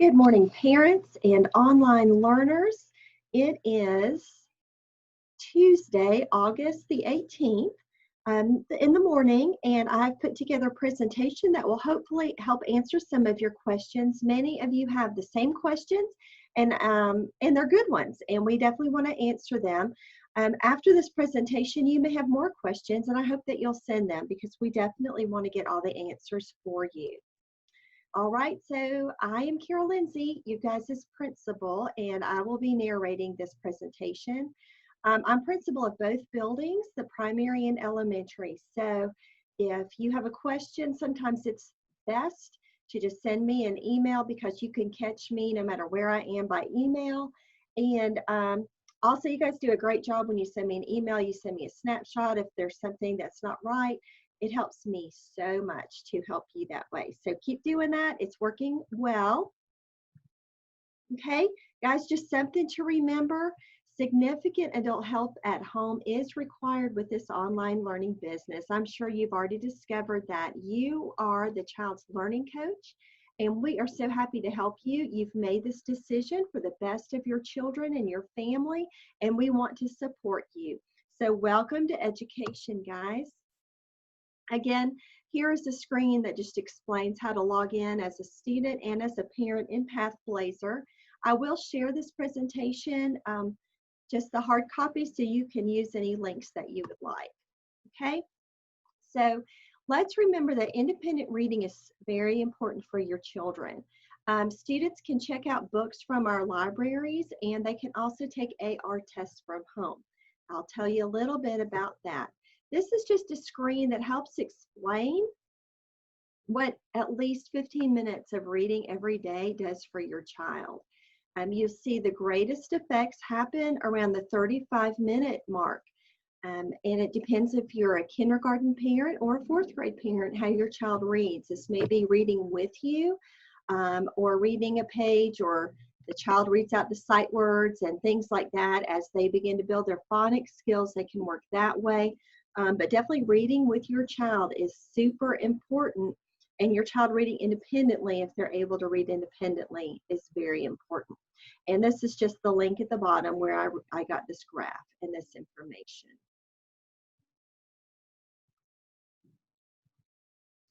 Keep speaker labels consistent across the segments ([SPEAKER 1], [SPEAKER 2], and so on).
[SPEAKER 1] Good morning, parents and online learners. It is Tuesday, August the 18th in the morning, and I've put together a presentation that will hopefully help answer some of your questions. Many of you have the same questions, and they're good ones, and we definitely want to answer them. After this presentation, you may have more questions, and I hope that you'll send them because we definitely want to get all the answers for you. All right, so I am Carol Lindsay, you guys' principal, and I will be narrating this presentation. I'm principal of both buildings, the primary and elementary. So if you have a question, sometimes it's best to just send me an email because you can catch me no matter where I am by email. And also, you guys do a great job when you send me an email. You send me a snapshot if there's something that's not right. It helps me so much to help you that way. So keep doing that. It's working well. Okay, guys, just something to remember. Significant adult help at home is required with this online learning business. I'm sure you've already discovered that. You are the child's learning coach, and we are so happy to help you. You've made this decision for the best of your children and your family, and we want to support you. So welcome to education, guys. Again, here is the screen that just explains how to log in as a student and as a parent in PathBlazer. I will share this presentation, just the hard copy, so you can use any links that you would like. Okay, so let's remember that independent reading is very important for your children. Students can check out books from our libraries, and they can also take AR tests from home. I'll tell you a little bit about that. This is just a screen that helps explain what at least 15 minutes of reading every day does for your child. You see the greatest effects happen around the 35-minute mark. And it depends if you're a kindergarten parent or a fourth grade parent, how your child reads. This may be reading with you or reading a page, or the child reads out the sight words and things like that. As they begin to build their phonics skills, they can work that way. But definitely reading with your child is super important, and your child reading independently, if they're able to read independently, is very important. And this is just the link at the bottom where I got this graph and this information.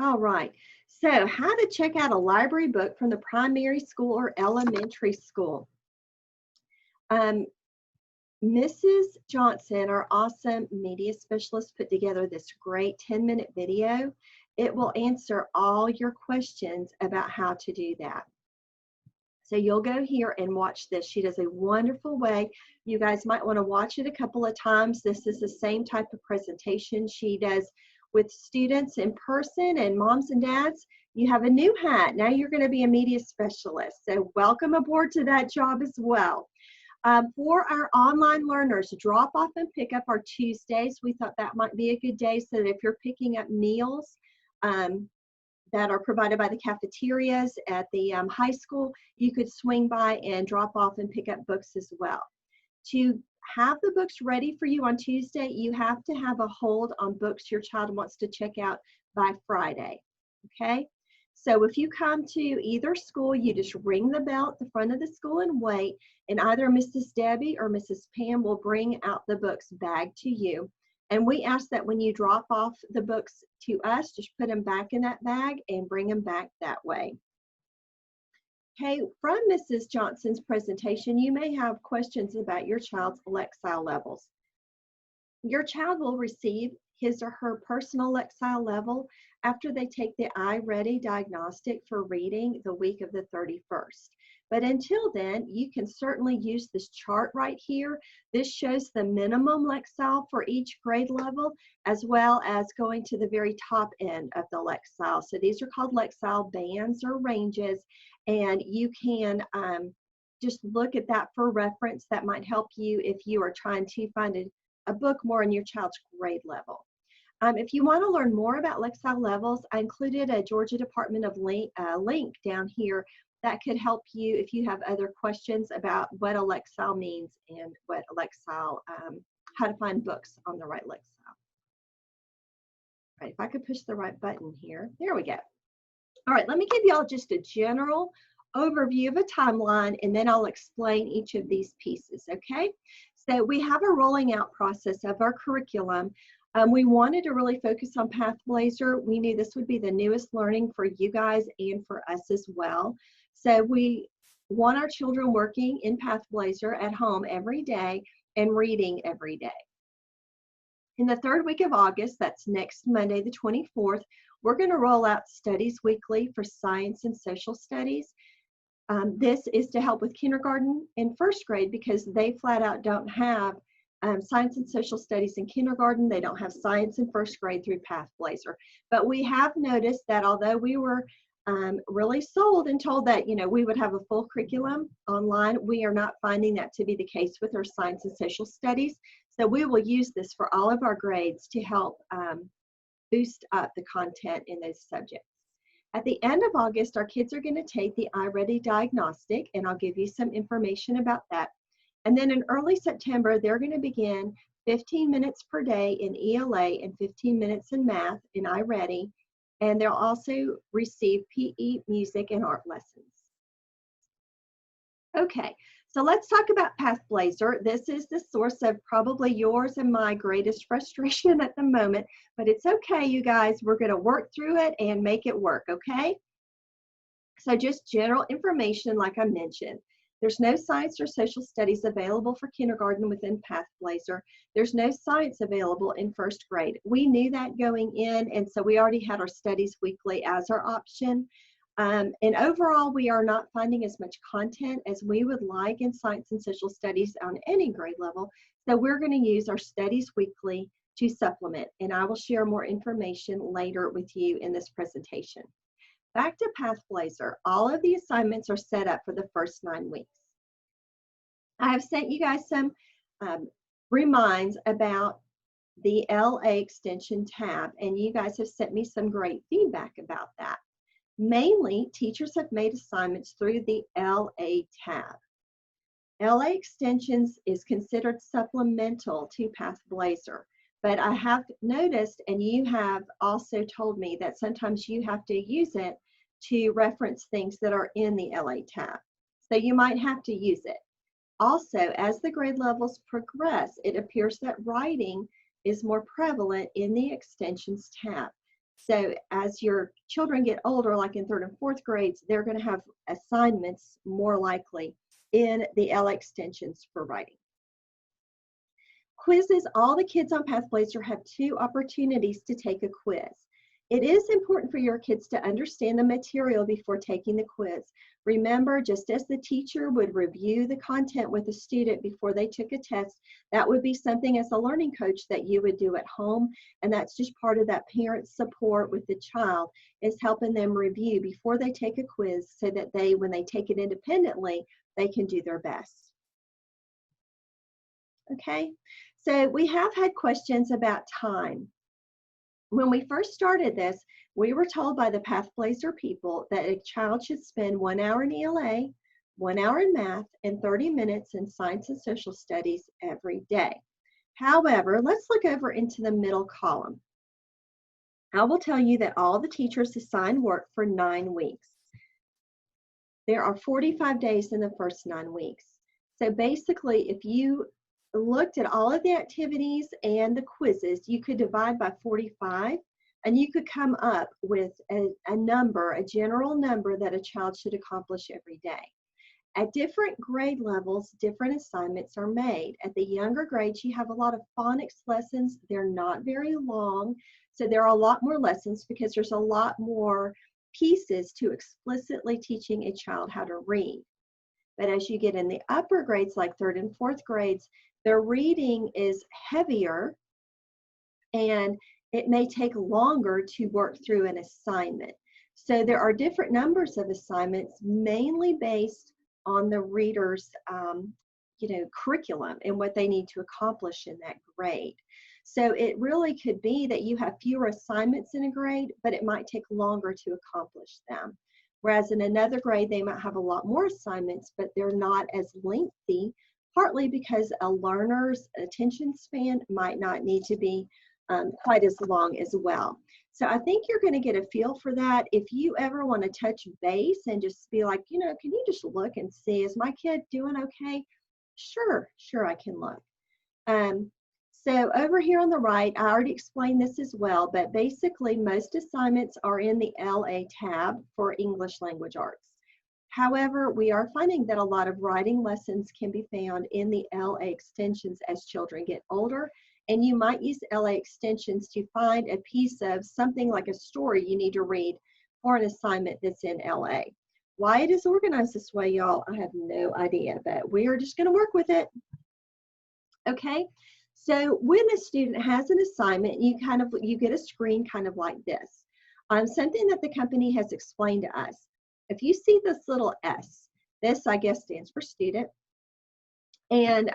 [SPEAKER 1] All right, so how to check out a library book from the primary school or elementary school. Mrs. Johnson, our awesome media specialist, put together this great 10-minute video. It will answer all your questions about how to do that. So you'll go here and watch this. She does a wonderful way. You guys might want to watch it a couple of times. This is the same type of presentation she does with students in person, and moms and dads. You have a new hat. Now you're going to be a media specialist. So welcome aboard to that job as well. For our online learners, drop off and pick up are Tuesdays. We thought that might be a good day so that if you're picking up meals that are provided by the cafeterias at the high school, you could swing by and drop off and pick up books as well. To have the books ready for you on Tuesday, you have to have a hold on books your child wants to check out by Friday, okay? So if you come to either school, you just ring the bell at the front of the school and wait, and either Mrs. Debbie or Mrs. Pam will bring out the books bagged to you. And we ask that when you drop off the books to us, just put them back in that bag and bring them back that way. Okay, from Mrs. Johnson's presentation, you may have questions about your child's Lexile levels. Your child will receive his or her personal Lexile level after they take the iReady Diagnostic for reading the week of the 31st. But until then, you can certainly use this chart right here. This shows the minimum Lexile for each grade level, as well as going to the very top end of the Lexile. So these are called Lexile bands or ranges, and you can just look at that for reference. That might help you if you are trying to find a book more in your child's grade level. If you want to learn more about Lexile levels, I included a Georgia Department of link down here that could help you if you have other questions about what a Lexile means and what a Lexile, how to find books on the right Lexile. All right, if I could push the right button here. There we go. All right, let me give y'all just a general overview of a timeline, and then I'll explain each of these pieces, okay? So we have a rolling out process of our curriculum. We wanted to really focus on PathBlazer. We knew this would be the newest learning for you guys and for us as well. So we want our children working in PathBlazer at home every day and reading every day. In the third week of August, that's next Monday, the 24th, we're going to roll out Studies Weekly for Science and Social Studies. This is to help with kindergarten and first grade because they flat out don't have science and social studies in kindergarten. They don't have science in first grade through PathBlazer. But we have noticed that although we were really sold and told that, you know, we would have a full curriculum online, we are not finding that to be the case with our science and social studies. So we will use this for all of our grades to help boost up the content in those subjects. At the end of August, our kids are going to take the iReady Diagnostic, and I'll give you some information about that. And then in early September, they're going to begin 15 minutes per day in ELA and 15 minutes in math in iReady, and they'll also receive PE, music, and art lessons. Okay, so let's talk about PathBlazer. This is the source of probably yours and my greatest frustration at the moment, but it's okay, you guys. We're going to work through it and make it work, okay? So just general information, like I mentioned. There's no science or social studies available for kindergarten within PathBlazer. There's no science available in first grade. We knew that going in, and so we already had our Studies Weekly as our option. And overall, we are not finding as much content as we would like in science and social studies on any grade level. So we're going to use our Studies Weekly to supplement, and I will share more information later with you in this presentation. Back to PathBlazer, all of the assignments are set up for the first 9 weeks. I have sent you guys some reminds about the LA Extension tab, and you guys have sent me some great feedback about that. Mainly, teachers have made assignments through the LA tab. LA Extensions is considered supplemental to PathBlazer, but I have noticed, and you have also told me, that sometimes you have to use it to reference things that are in the LA tab. So you might have to use it. Also, as the grade levels progress, it appears that writing is more prevalent in the Extensions tab. So as your children get older, like in 3rd and 4th grades, they're going to have assignments more likely in the LA Extensions for writing. Quizzes, all the kids on PathBlazer have 2 opportunities to take a quiz. It is important for your kids to understand the material before taking the quiz. Remember, just as the teacher would review the content with a student before they took a test, that would be something as a learning coach that you would do at home, and that's just part of that parent support with the child, is helping them review before they take a quiz so that they, when they take it independently, they can do their best. Okay, so we have had questions about time. When we first started this, we were told by the PathBlazer people that a child should spend 1 hour in ELA, 1 hour in math, and 30 minutes in science and social studies every day. However, let's look over into the middle column. I will tell you that all the teachers assign work for 9 weeks. There are 45 days in the first 9 weeks. So basically, if you looked at all of the activities and the quizzes, you could divide by 45, and you could come up with a number, a general number that a child should accomplish every day. At different grade levels, different assignments are made. At the younger grades, you have a lot of phonics lessons. They're not very long, so there are a lot more lessons because there's a lot more pieces to explicitly teaching a child how to read. But as you get in the upper grades, like 3rd and 4th grades, the reading is heavier, and it may take longer to work through an assignment. So there are different numbers of assignments, mainly based on the reader's curriculum and what they need to accomplish in that grade. So it really could be that you have fewer assignments in a grade, but it might take longer to accomplish them. Whereas in another grade, they might have a lot more assignments, but they're not as lengthy, partly because a learner's attention span might not need to be quite as long as well. So I think you're going to get a feel for that. If you ever want to touch base and just be like, can you just look and see, is my kid doing okay? Sure, I can look. So over here on the right, I already explained this as well, but basically most assignments are in the LA tab for English language arts. However, we are finding that a lot of writing lessons can be found in the LA extensions as children get older, and you might use LA extensions to find a piece of something like a story you need to read for an assignment that's in LA. Why it is organized this way, y'all, I have no idea, but we are just going to work with it. Okay, so when a student has an assignment, you get a screen kind of like this. Something that the company has explained to us. If you see this little S, this I guess stands for student. And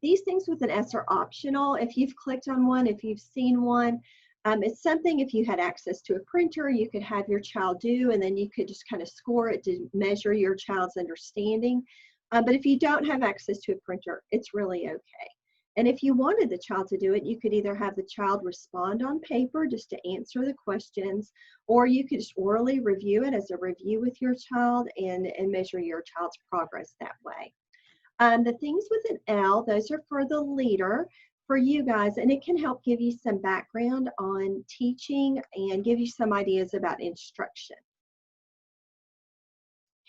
[SPEAKER 1] these things with an S are optional. If you've clicked on one, if you've seen one, it's something if you had access to a printer, you could have your child do, and then you could just kind of score it to measure your child's understanding. But if you don't have access to a printer, it's really okay. And if you wanted the child to do it, you could either have the child respond on paper just to answer the questions, or you could just orally review it as a review with your child and measure your child's progress that way. The things with an L, those are for the leader, for you guys, and it can help give you some background on teaching and give you some ideas about instruction.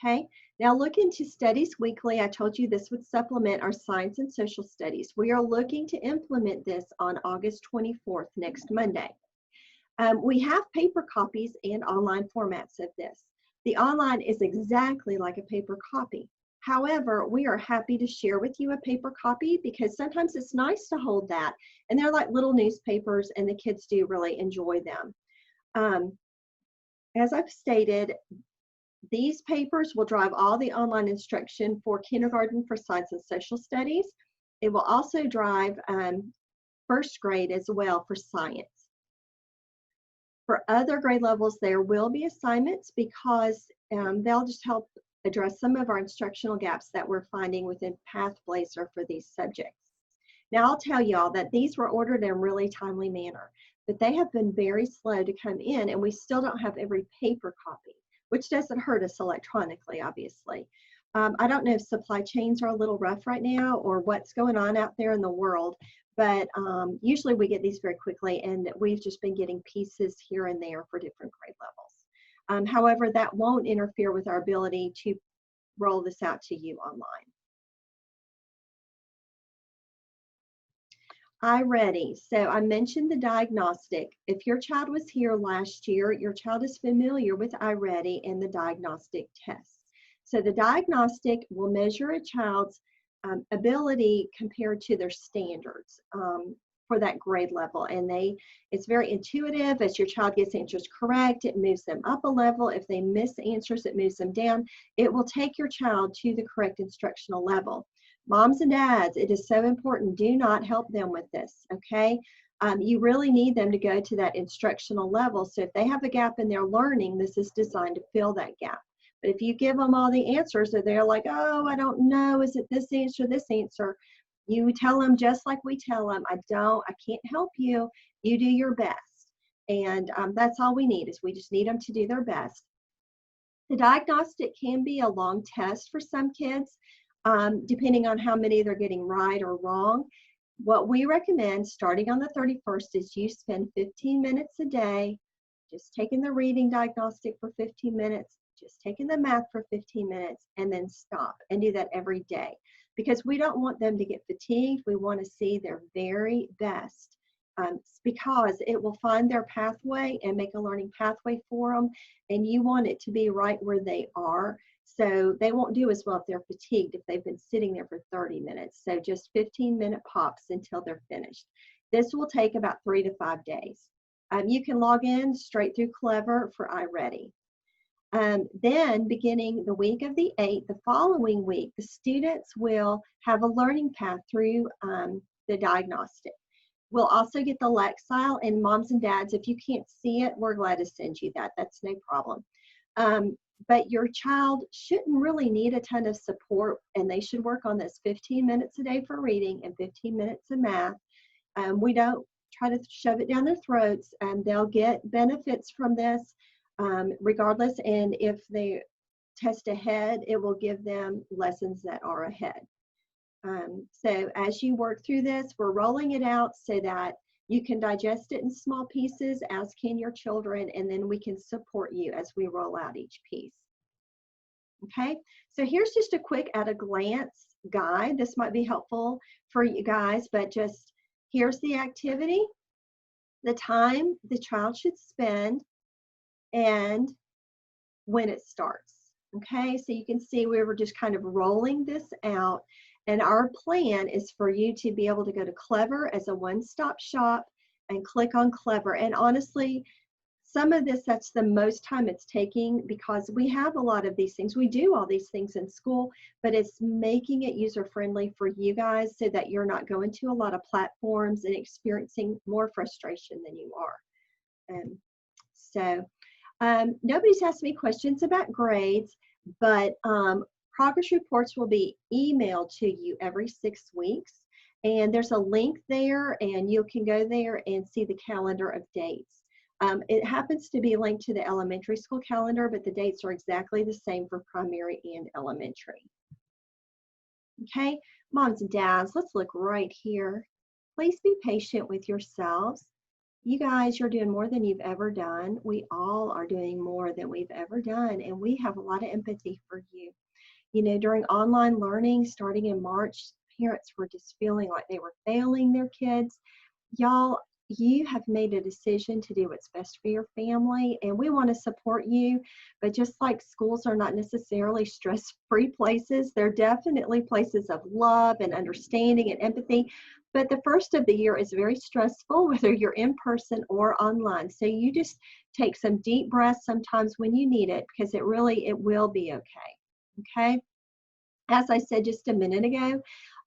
[SPEAKER 1] Okay, now look into Studies Weekly. I told you this would supplement our Science and Social Studies. We are looking to implement this on August 24th, next Monday. We have paper copies and online formats of this. The online is exactly like a paper copy. However, we are happy to share with you a paper copy because sometimes it's nice to hold that, and they're like little newspapers, and the kids do really enjoy them. As I've stated, these papers will drive all the online instruction for kindergarten for Science and Social Studies. It will also drive first grade as well for science. For other grade levels, there will be assignments because they'll just help address some of our instructional gaps that we're finding within Pathblazer for these subjects. Now, I'll tell y'all that these were ordered in a really timely manner, but they have been very slow to come in, and we still don't have every paper copy, which doesn't hurt us electronically, obviously. I don't know if supply chains are a little rough right now or what's going on out there in the world, but usually we get these very quickly, and we've just been getting pieces here and there for different grade levels. However, that won't interfere with our ability to roll this out to you online. iReady. So I mentioned the diagnostic. If your child was here last year, your child is familiar with iReady and the diagnostic test. So the diagnostic will measure a child's ability compared to their standards for that grade level. And it's very intuitive. As your child gets answers correct, it moves them up a level. If they miss answers, it moves them down. It will take your child to the correct instructional level. Moms and dads, it is so important. Do not help them with this, okay? You really need them to go to that instructional level. So if they have a gap in their learning, this is designed to fill that gap. But if you give them all the answers, or they're like, oh, I don't know, is it this answer? You tell them just like we tell them, I can't help you. You do your best. And that's all we need, is we just need them to do their best. The diagnostic can be a long test for some kids, depending on how many they're getting right or wrong. What we recommend starting on the 31st is you spend 15 minutes a day, just taking the reading diagnostic for 15 minutes, just taking the math for 15 minutes, and then stop and do that every day. Because we don't want them to get fatigued. We want to see their very best, because it will find their pathway and make a learning pathway for them. And you want it to be right where they are. So they won't do as well if they're fatigued, if they've been sitting there for 30 minutes. So just 15-minute pops until they're finished. This will take about 3 to 5 days. You can log in straight through Clever for iReady. Then beginning the week of the 8th, the following week, the students will have a learning path through the diagnostic. We'll also get the Lexile, and moms and dads, if you can't see it, we're glad to send you that. That's no problem. But your child shouldn't really need a ton of support, and they should work on this 15 minutes a day for reading and 15 minutes of math. We don't try to shove it down their throats, and they'll get benefits from this regardless. And if they test ahead, it will give them lessons that are ahead. So as you work through this, we're rolling it out so that you can digest it in small pieces, as can your children, and then we can support you as we roll out each piece. Okay, so here's just a quick at a glance guide. This might be helpful for you guys, but just here's the activity, the time the child should spend, and when it starts. Okay, so you can see we were just kind of rolling this out, and our plan is for you to be able to go to Clever as a one-stop shop and click on Clever. And honestly, some of this, that's the most time it's taking, because we have a lot of these things. We do all these things in school, but it's making it user-friendly for you guys so that you're not going to a lot of platforms and experiencing more frustration than you are. Nobody's asked me questions about grades, but progress reports will be emailed to you every 6 weeks. And there's a link there, and you can go there and see the calendar of dates. It happens to be linked to the elementary school calendar, but the dates are exactly the same for primary and elementary. Okay, moms and dads, let's look right here. Please be patient with yourselves. You guys, you're doing more than you've ever done. We all are doing more than we've ever done, and we have a lot of empathy for you. You know, during online learning, starting in March, parents were just feeling like they were failing their kids. Y'all, you have made a decision to do what's best for your family, and we want to support you. But just like schools are not necessarily stress-free places, they're definitely places of love and understanding and empathy. But the first of the year is very stressful, whether you're in person or online. So you just take some deep breaths sometimes when you need it, because it will be okay. Okay? As I said just a minute ago,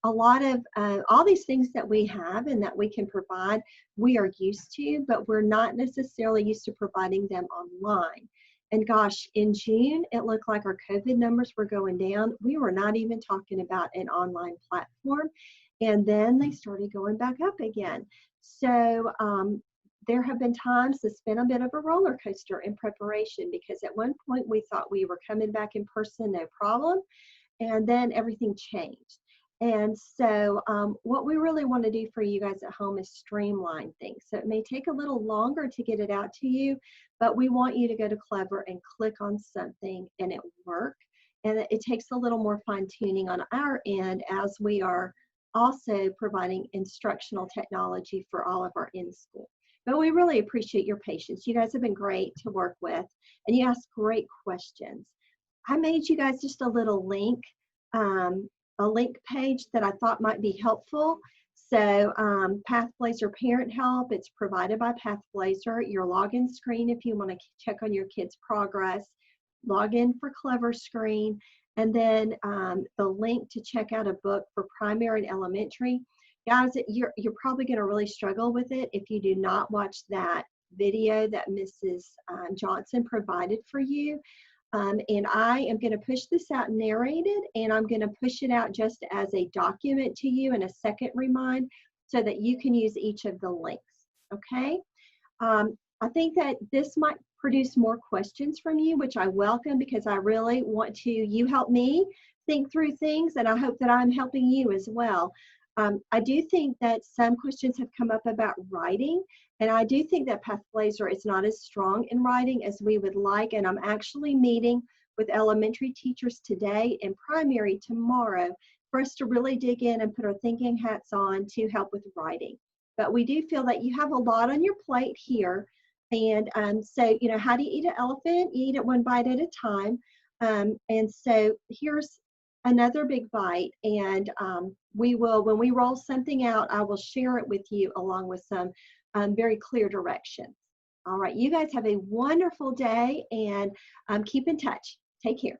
[SPEAKER 1] a lot of all these things that we have and that we can provide, we are used to, but we're not necessarily used to providing them online. And gosh, in June, it looked like our COVID numbers were going down. We were not even talking about an online platform. And then they started going back up again. So there have been times it's been a bit of a roller coaster in preparation, because at one point we thought we were coming back in person, no problem. And then everything changed. And so what we really want to do for you guys at home is streamline things. So it may take a little longer to get it out to you, but we want you to go to Clever and click on something and it will work. And it takes a little more fine tuning on our end, as we are also providing instructional technology for all of our in-school. But we really appreciate your patience. You guys have been great to work with, and you ask great questions. I made you guys just a little link, a link page that I thought might be helpful. So PathBlazer Parent Help, it's provided by PathBlazer. Your login screen, if you want to check on your kids' progress, log in for Clever Screen, and then the link to check out a book for primary and elementary. Guys, you're probably going to really struggle with it if you do not watch that video that Mrs. Johnson provided for you. And I am going to push this out narrated, and I'm going to push it out just as a document to you and a second remind, so that you can use each of the links. Okay? I think that this might produce more questions from you, which I welcome, because I really want you help me think through things, and I hope that I'm helping you as well. I do think that some questions have come up about writing, and I do think that PathBlazer is not as strong in writing as we would like, and I'm actually meeting with elementary teachers today and primary tomorrow for us to really dig in and put our thinking hats on to help with writing. But we do feel that you have a lot on your plate here, and so, you know, how do you eat an elephant? You eat it one bite at a time, and so here's another big bite, and we will, when we roll something out, I will share it with you along with some very clear directions. All right, you guys have a wonderful day, and keep in touch. Take care.